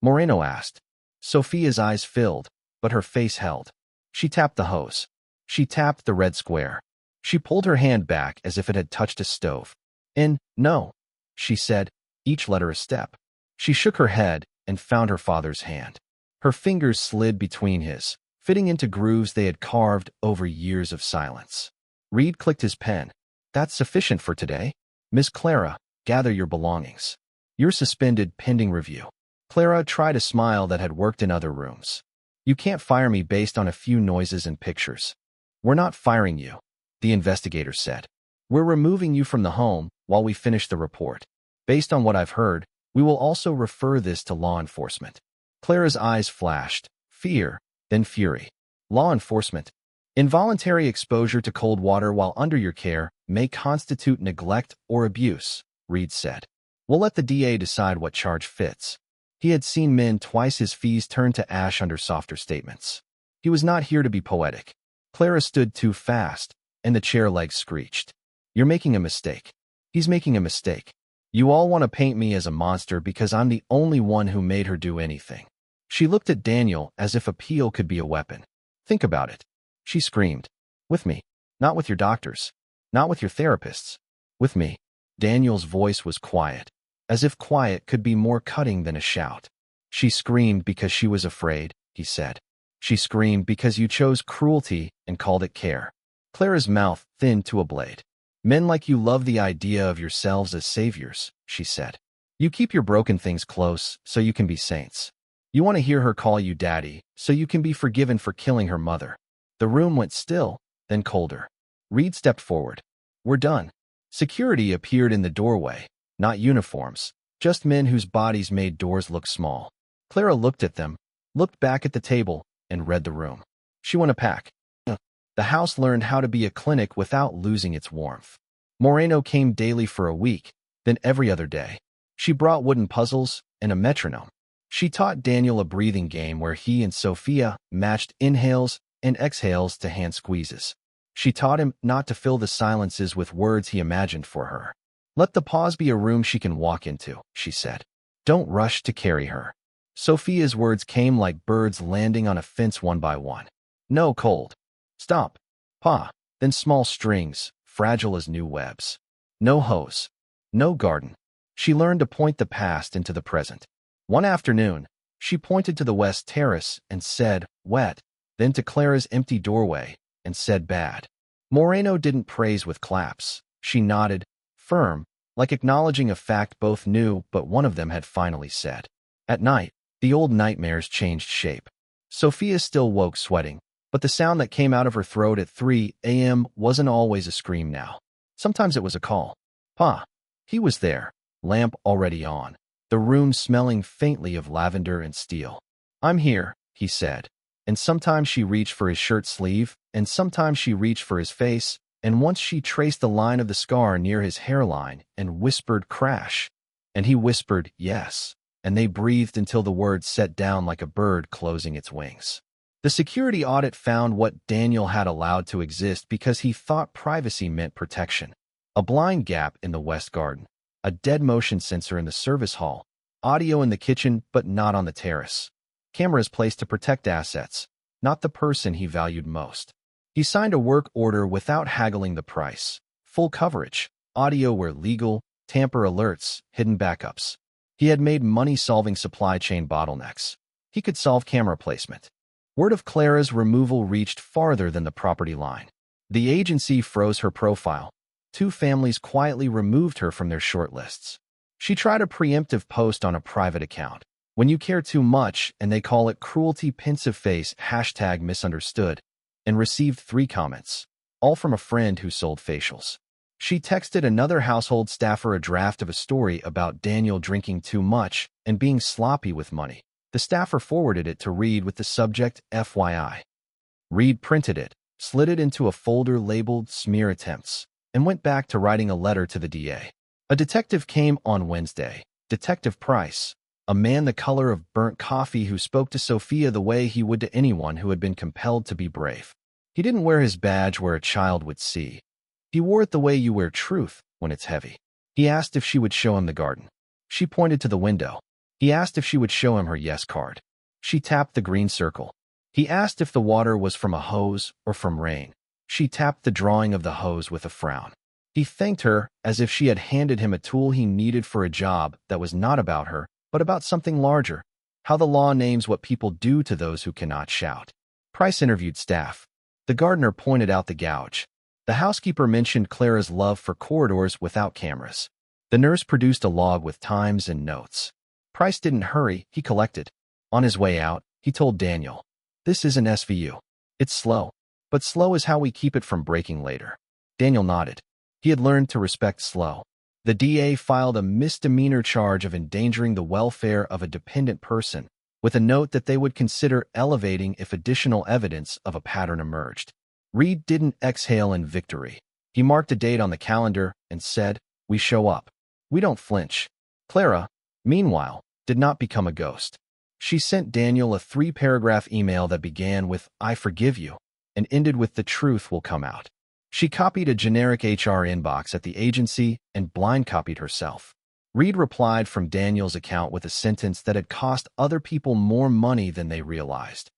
Moreno asked. Sophia's eyes filled, but her face held. She tapped the hose. She tapped the red square. She pulled her hand back as if it had touched a stove. No, she said, each letter a step. She shook her head and found her father's hand. Her fingers slid between his, fitting into grooves they had carved over years of silence. Reed clicked his pen. That's sufficient for today. Miss Clara, gather your belongings. You're suspended pending review. Clara tried a smile that had worked in other rooms. You can't fire me based on a few noises and pictures. We're not firing you, the investigator said. We're removing you from the home while we finish the report. Based on what I've heard, we will also refer this to law enforcement. Clara's eyes flashed, fear, then fury. Law enforcement. Involuntary exposure to cold water while under your care may constitute neglect or abuse, Reed said. We'll let the DA decide what charge fits. He had seen men twice his fees turn to ash under softer statements. He was not here to be poetic. Clara stood too fast, and the chair legs screeched. You're making a mistake. He's making a mistake. You all want to paint me as a monster because I'm the only one who made her do anything. She looked at Daniel as if appeal could be a weapon. Think about it. She screamed. With me. Not with your doctors. Not with your therapists. With me. Daniel's voice was quiet, as if quiet could be more cutting than a shout. She screamed because she was afraid, he said. She screamed because you chose cruelty and called it care. Clara's mouth thinned to a blade. Men like you love the idea of yourselves as saviors, she said. You keep your broken things close so you can be saints. You want to hear her call you daddy so you can be forgiven for killing her mother. The room went still, then colder. Reed stepped forward. We're done. Security appeared in the doorway, not uniforms, just men whose bodies made doors look small. Clara looked at them, looked back at the table, and read the room. She won a pack. The house learned how to be a clinic without losing its warmth. Moreno came daily for a week, Then every other day, she brought wooden puzzles and a metronome. She taught Daniel a breathing game where he and Sophia matched inhales and exhales to hand squeezes. She taught him not to fill the silences with words he imagined for her. Let the pause be a room she can walk into, she said. Don't rush to carry her. Sophia's words came like birds landing on a fence one by one. No cold. Stop. Pa. Then small strings, fragile as new webs. No hose. No garden. She learned to point the past into the present. One afternoon, she pointed to the west terrace and said, wet, then to Clara's empty doorway and said, bad. Moreno didn't praise with claps. She nodded, firm, like acknowledging a fact both knew but one of them had finally said. At night, the old nightmares changed shape. Sophia still woke sweating, but the sound that came out of her throat at 3 a.m. wasn't always a scream now. Sometimes it was a call. Pa. He was there, lamp already on, the room smelling faintly of lavender and steel. I'm here, he said. And sometimes she reached for his shirt sleeve, and sometimes she reached for his face, and once she traced the line of the scar near his hairline and whispered crash. And he whispered yes, and they breathed until the words set down like a bird closing its wings. The security audit found what Daniel had allowed to exist because he thought privacy meant protection. A blind gap in the west garden, a dead motion sensor in the service hall, audio in the kitchen but not on the terrace. Cameras placed to protect assets, not the person he valued most. He signed a work order without haggling the price. Full coverage, audio where legal, tamper alerts, hidden backups. He had made money solving supply chain bottlenecks. He could solve camera placement. Word of Clara's removal reached farther than the property line. The agency froze her profile. 2 families quietly removed her from their shortlists. She tried a preemptive post on a private account. When you care too much, and they call it cruelty, pensive face, #misunderstood, and received 3 comments, all from a friend who sold facials. She texted another household staffer a draft of a story about Daniel drinking too much and being sloppy with money. The staffer forwarded it to Reed with the subject FYI. Reed printed it, slid it into a folder labeled smear attempts, and went back to writing a letter to the DA. A detective came on Wednesday, Detective Price, a man the color of burnt coffee who spoke to Sophia the way he would to anyone who had been compelled to be brave. He didn't wear his badge where a child would see. He wore it the way you wear truth when it's heavy. He asked if she would show him the garden. She pointed to the window. He asked if she would show him her yes card. She tapped the green circle. He asked if the water was from a hose or from rain. She tapped the drawing of the hose with a frown. He thanked her as if she had handed him a tool he needed for a job that was not about her, but about something larger, how the law names what people do to those who cannot shout. Price interviewed staff. The gardener pointed out the gouge. The housekeeper mentioned Clara's love for corridors without cameras. The nurse produced a log with times and notes. Price didn't hurry, he collected. On his way out, he told Daniel, "This isn't SVU. It's slow, but slow is how we keep it from breaking later." Daniel nodded. He had learned to respect slow. The DA filed a misdemeanor charge of endangering the welfare of a dependent person, with a note that they would consider elevating if additional evidence of a pattern emerged. Reed didn't exhale in victory. He marked a date on the calendar and said, "We show up. We don't flinch." Clara, meanwhile, did not become a ghost. She sent Daniel a 3-paragraph email that began with, "I forgive you," and ended with, "The truth will come out." She copied a generic HR inbox at the agency and blind copied herself. Reed replied from Daniel's account with a sentence that had cost other people more money than they realized.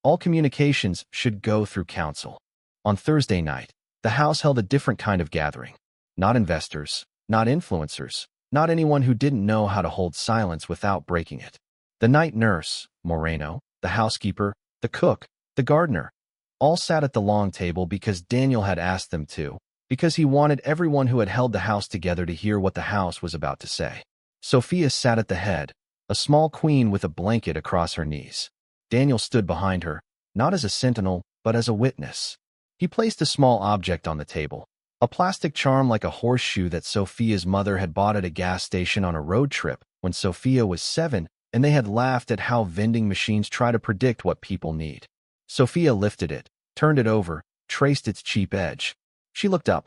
All communications should go through counsel. On Thursday night, the House held a different kind of gathering. Not investors, not influencers, not anyone who didn't know how to hold silence without breaking it. The night nurse, Moreno, the housekeeper, the cook, the gardener, all sat at the long table because Daniel had asked them to, because he wanted everyone who had held the house together to hear what the house was about to say. Sophia sat at the head, a small queen with a blanket across her knees. Daniel stood behind her, not as a sentinel, but as a witness. He placed a small object on the table, a plastic charm like a horseshoe that Sophia's mother had bought at a gas station on a road trip when Sophia was 7, and they had laughed at how vending machines try to predict what people need. Sophia lifted it, turned it over, traced its cheap edge. She looked up.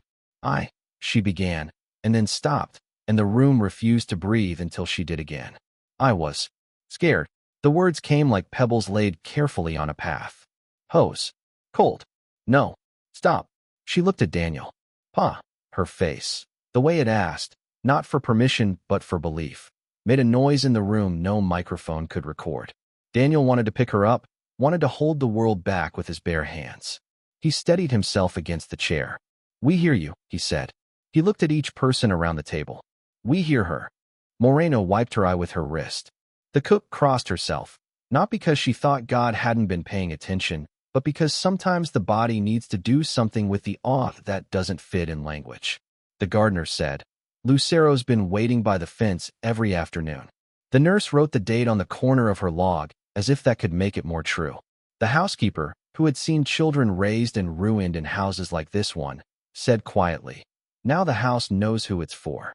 She began, and then stopped, and the room refused to breathe until she did again. I was scared. The words came like pebbles laid carefully on a path. Hose. Cold. No. Stop. She looked at Daniel. Pa. Her face, the way it asked, not for permission but for belief, made a noise in the room no microphone could record. Daniel wanted to pick her up, wanted to hold the world back with his bare hands. He steadied himself against the chair. We hear you, he said. He looked at each person around the table. We hear her. Moreno wiped her eye with her wrist. The cook crossed herself, not because she thought God hadn't been paying attention, but because sometimes the body needs to do something with the awe that doesn't fit in language. The gardener said, Lucero's been waiting by the fence every afternoon. The nurse wrote the date on the corner of her log, as if that could make it more true. The housekeeper, who had seen children raised and ruined in houses like this one, said quietly, now the house knows who it's for.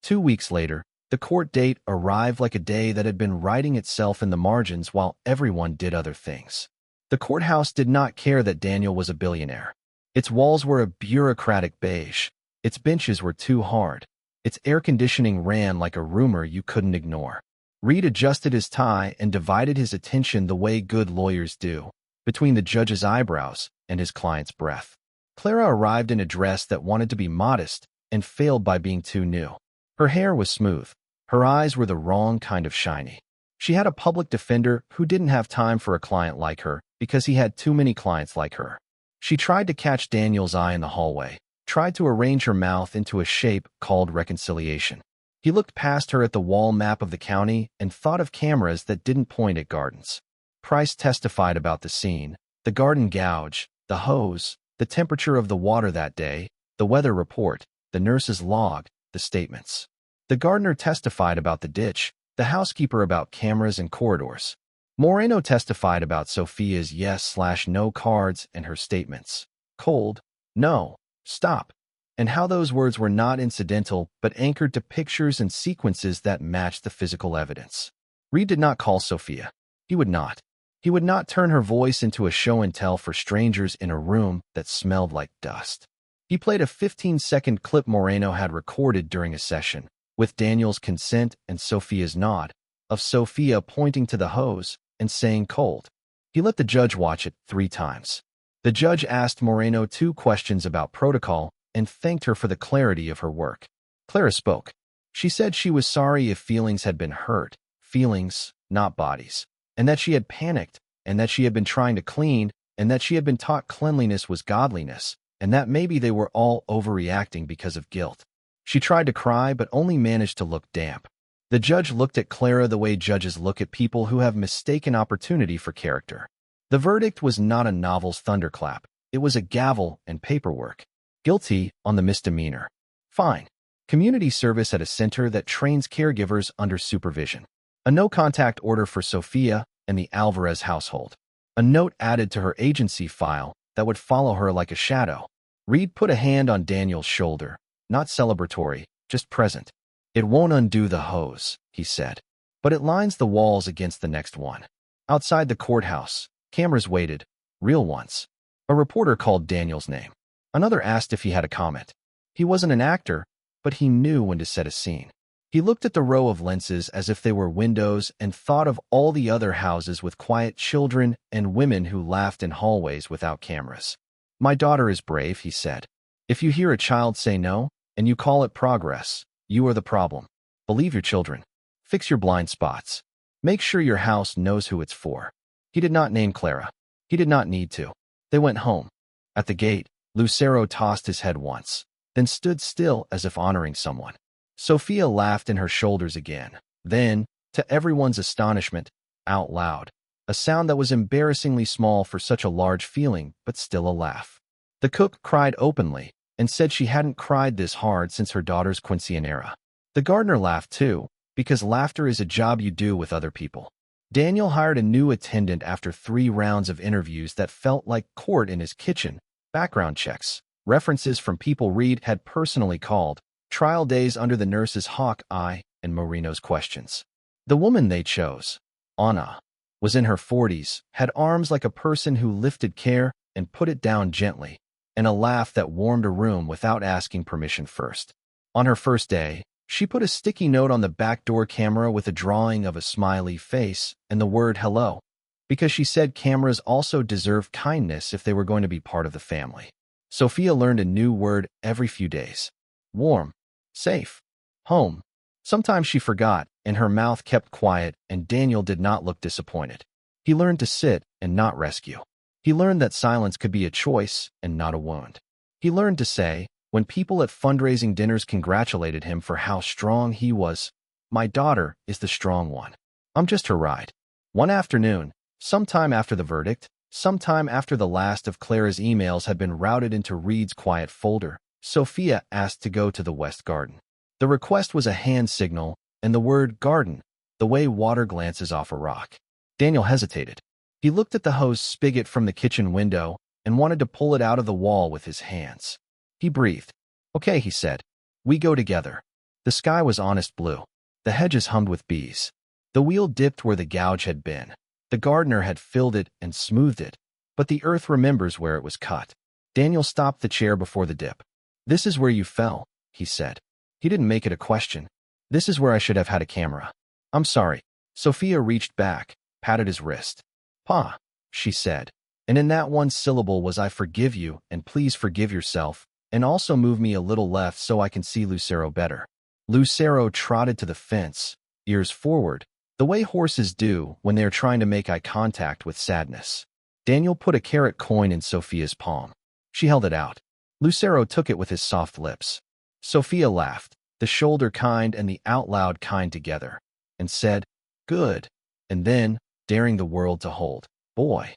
2 weeks later, the court date arrived like a day that had been writing itself in the margins while everyone did other things. The courthouse did not care that Daniel was a billionaire. Its walls were a bureaucratic beige. Its benches were too hard. Its air conditioning ran like a rumor you couldn't ignore. Reed adjusted his tie and divided his attention the way good lawyers do, between the judge's eyebrows and his client's breath. Clara arrived in a dress that wanted to be modest and failed by being too new. Her hair was smooth. Her eyes were the wrong kind of shiny. She had a public defender who didn't have time for a client like her because he had too many clients like her. She tried to catch Daniel's eye in the hallway, tried to arrange her mouth into a shape called reconciliation. He looked past her at the wall map of the county and thought of cameras that didn't point at gardens. Price testified about the scene, the garden gouge, the hose, the temperature of the water that day, the weather report, the nurse's log, the statements. The gardener testified about the ditch, the housekeeper about cameras and corridors. Moreno testified about Sophia's yes/no cards and her statements. Cold, no, stop, and how those words were not incidental but anchored to pictures and sequences that matched the physical evidence. Reed did not call Sophia. He would not. He would not turn her voice into a show and tell for strangers in a room that smelled like dust. He played a 15-second clip Moreno had recorded during a session, with Daniel's consent and Sophia's nod, of Sophia pointing to the hose and saying cold. He let the judge watch it 3 times. The judge asked Moreno 2 questions about protocol and thanked her for the clarity of her work. Clara spoke. She said she was sorry if feelings had been hurt, feelings, not bodies, and that she had panicked, and that she had been trying to clean, and that she had been taught cleanliness was godliness, and that maybe they were all overreacting because of guilt. She tried to cry but only managed to look damp. The judge looked at Clara the way judges look at people who have mistaken opportunity for character. The verdict was not a novel's thunderclap. It was a gavel and paperwork. Guilty on the misdemeanor. Fine. Community service at a center that trains caregivers under supervision. A no-contact order for Sophia and the Alvarez household. A note added to her agency file that would follow her like a shadow. Reed put a hand on Daniel's shoulder, not celebratory, just present. It won't undo the hose, he said, but it lines the walls against the next one. Outside the courthouse, cameras waited, real ones. A reporter called Daniel's name. Another asked if he had a comment. He wasn't an actor, but he knew when to set a scene. He looked at the row of lenses as if they were windows and thought of all the other houses with quiet children and women who laughed in hallways without cameras. My daughter is brave, he said. If you hear a child say no, and you call it progress, you are the problem. Believe your children. Fix your blind spots. Make sure your house knows who it's for. He did not name Clara. He did not need to. They went home. At the gate, Lucero tossed his head once, then stood still as if honoring someone. Sophia laughed in her shoulders again. Then, to everyone's astonishment, out loud. A sound that was embarrassingly small for such a large feeling, but still a laugh. The cook cried openly, and said she hadn't cried this hard since her daughter's quinceañera. The gardener laughed too, because laughter is a job you do with other people. Daniel hired a new attendant after 3 rounds of interviews that felt like court in his kitchen, background checks, references from people Reed had personally called, trial days under the nurse's hawk eye, and Moreno's questions. The woman they chose, Anna, was in her 40s, had arms like a person who lifted care and put it down gently, and a laugh that warmed a room without asking permission first. On her first day, she put a sticky note on the back door camera with a drawing of a smiley face and the word hello, because she said cameras also deserve kindness if they were going to be part of the family. Sophia learned a new word every few days. Warm, safe, home. Sometimes she forgot, and her mouth kept quiet, and Daniel did not look disappointed. He learned to sit and not rescue. He learned that silence could be a choice and not a wound. He learned to say, when people at fundraising dinners congratulated him for how strong he was, "My daughter is the strong one. I'm just her ride." One afternoon, sometime after the verdict, sometime after the last of Clara's emails had been routed into Reed's quiet folder, Sophia asked to go to the West Garden. The request was a hand signal, and the word garden, the way water glances off a rock. Daniel hesitated. He looked at the hose spigot from the kitchen window and wanted to pull it out of the wall with his hands. He breathed. "Okay," he said. "We go together." The sky was honest blue. The hedges hummed with bees. The wheel dipped where the gouge had been. The gardener had filled it and smoothed it, but the earth remembers where it was cut. Daniel stopped the chair before the dip. "This is where you fell," he said. He didn't make it a question. "This is where I should have had a camera. I'm sorry." Sophia reached back, patted his wrist. "Pa," she said, and in that one syllable was "I forgive you, and please forgive yourself, and also move me a little left so I can see Lucero better." Lucero trotted to the fence, ears forward, the way horses do when they are trying to make eye contact with sadness. Daniel put a carat coin in Sophia's palm. She held it out. Lucero took it with his soft lips. Sophia laughed, the shoulder kind and the out loud kind together, and said, "Good," and then, daring the world to hold, "Boy."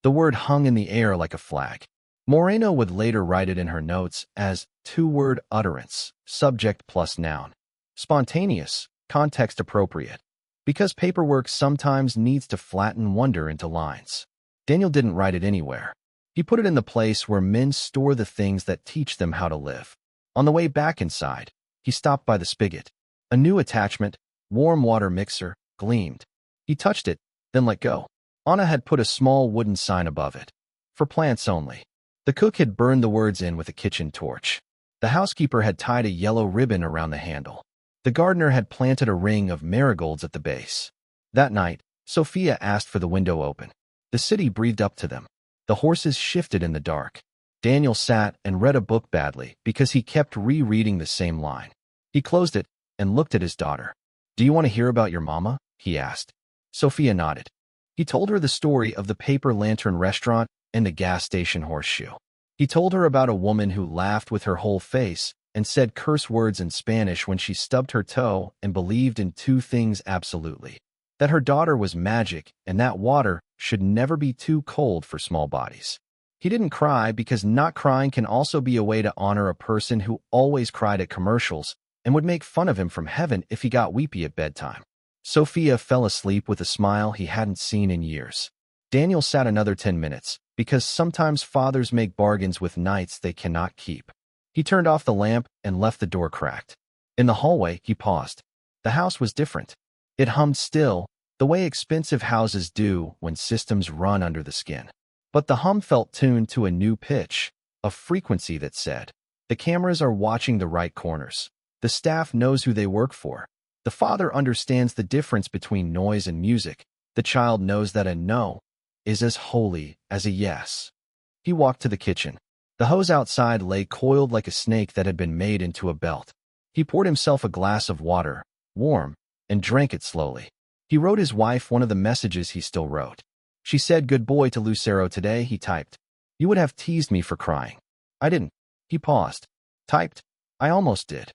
The word hung in the air like a flag. Moreno would later write it in her notes as two-word utterance, subject plus noun. Spontaneous, context appropriate. Because paperwork sometimes needs to flatten wonder into lines. Daniel didn't write it anywhere. He put it in the place where men store the things that teach them how to live. On the way back inside, he stopped by the spigot. A new attachment, warm water mixer, gleamed. He touched it, then let go. Anna had put a small wooden sign above it. For plants only. The cook had burned the words in with a kitchen torch. The housekeeper had tied a yellow ribbon around the handle. The gardener had planted a ring of marigolds at the base. That night, Sophia asked for the window open. The city breathed up to them. The horses shifted in the dark. Daniel sat and read a book badly because he kept rereading the same line. He closed it and looked at his daughter. "Do you want to hear about your mama?" he asked. Sophia nodded. He told her the story of the paper lantern restaurant and the gas station horseshoe. He told her about a woman who laughed with her whole face and said curse words in Spanish when she stubbed her toe and believed in two things absolutely. That her daughter was magic and that water should never be too cold for small bodies. He didn't cry because not crying can also be a way to honor a person who always cried at commercials and would make fun of him from heaven if he got weepy at bedtime. Sophia fell asleep with a smile he hadn't seen in years. Daniel sat another 10 minutes, because sometimes fathers make bargains with nights they cannot keep. He turned off the lamp and left the door cracked. In the hallway, he paused. The house was different. It hummed still, the way expensive houses do when systems run under the skin. But the hum felt tuned to a new pitch, a frequency that said, "The cameras are watching the right corners. The staff knows who they work for. The father understands the difference between noise and music. The child knows that a no is as holy as a yes." He walked to the kitchen. The hose outside lay coiled like a snake that had been made into a belt. He poured himself a glass of water, warm, and drank it slowly. He wrote his wife one of the messages he still wrote. She said good boy to Lucero today, he typed. "You would have teased me for crying." "I didn't." He paused. Typed. "I almost did."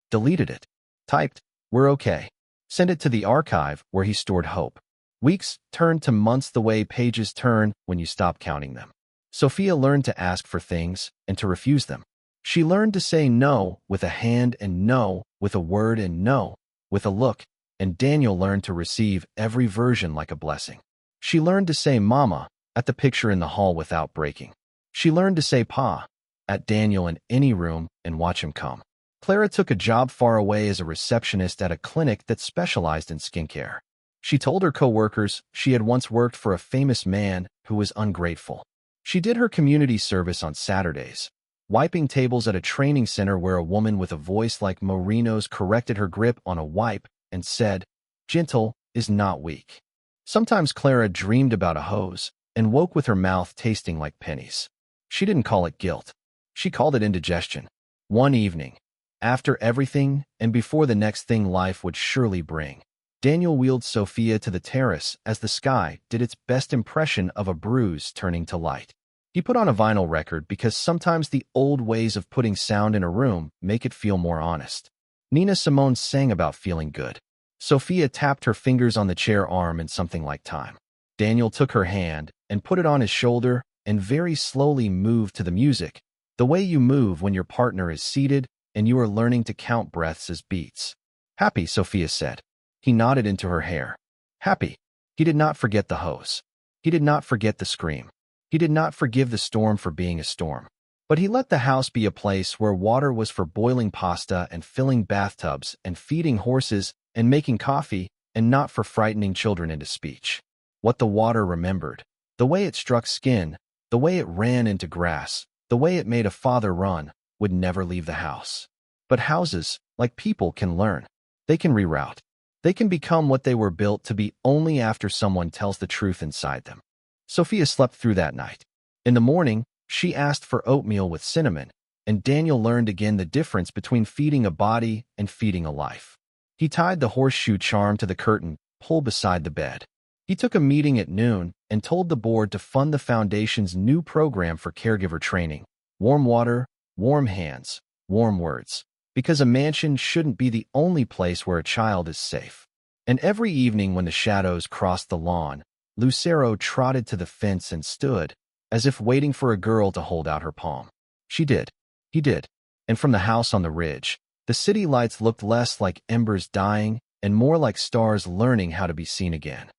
Deleted it. Typed. "We're okay." Sent it to the archive where he stored hope. Weeks turned to months the way pages turn when you stop counting them. Sophia learned to ask for things and to refuse them. She learned to say no with a hand and no with a word and no with a look, and Daniel learned to receive every version like a blessing. She learned to say mama at the picture in the hall without breaking. She learned to say pa at Daniel in any room and watch him come. Clara took a job far away as a receptionist at a clinic that specialized in skincare. She told her co-workers she had once worked for a famous man who was ungrateful. She did her community service on Saturdays. wiping tables at a training center where a woman with a voice like Moreno's corrected her grip on a wipe and said, "Gentle is not weak." Sometimes Clara dreamed about a hose and woke with her mouth tasting like pennies. She didn't call it guilt. She called it indigestion. One evening, after everything and before the next thing life would surely bring, Daniel wheeled Sophia to the terrace as the sky did its best impression of a bruise turning to light. He put on a vinyl record because sometimes the old ways of putting sound in a room make it feel more honest. Nina Simone sang about feeling good. Sophia tapped her fingers on the chair arm in something like time. Daniel took her hand and put it on his shoulder and very slowly moved to the music, the way you move when your partner is seated and you are learning to count breaths as beats. "Happy," Sophia said. He nodded into her hair. Happy. He did not forget the hose. He did not forget the scream. He did not forgive the storm for being a storm. But he let the house be a place where water was for boiling pasta and filling bathtubs and feeding horses and making coffee and not for frightening children into speech. What the water remembered, the way it struck skin, the way it ran into grass, the way it made a father run, would never leave the house. But houses, like people, can learn. They can reroute. They can become what they were built to be only after someone tells the truth inside them. Sophia slept through that night. In the morning, she asked for oatmeal with cinnamon, and Daniel learned again the difference between feeding a body and feeding a life. He tied the horseshoe charm to the curtain pole beside the bed. He took a meeting at noon and told the board to fund the foundation's new program for caregiver training. Warm water, warm hands, warm words. Because a mansion shouldn't be the only place where a child is safe. And every evening when the shadows crossed the lawn, Lucero trotted to the fence and stood, as if waiting for a girl to hold out her palm. She did. He did. And from the house on the ridge, the city lights looked less like embers dying and more like stars learning how to be seen again.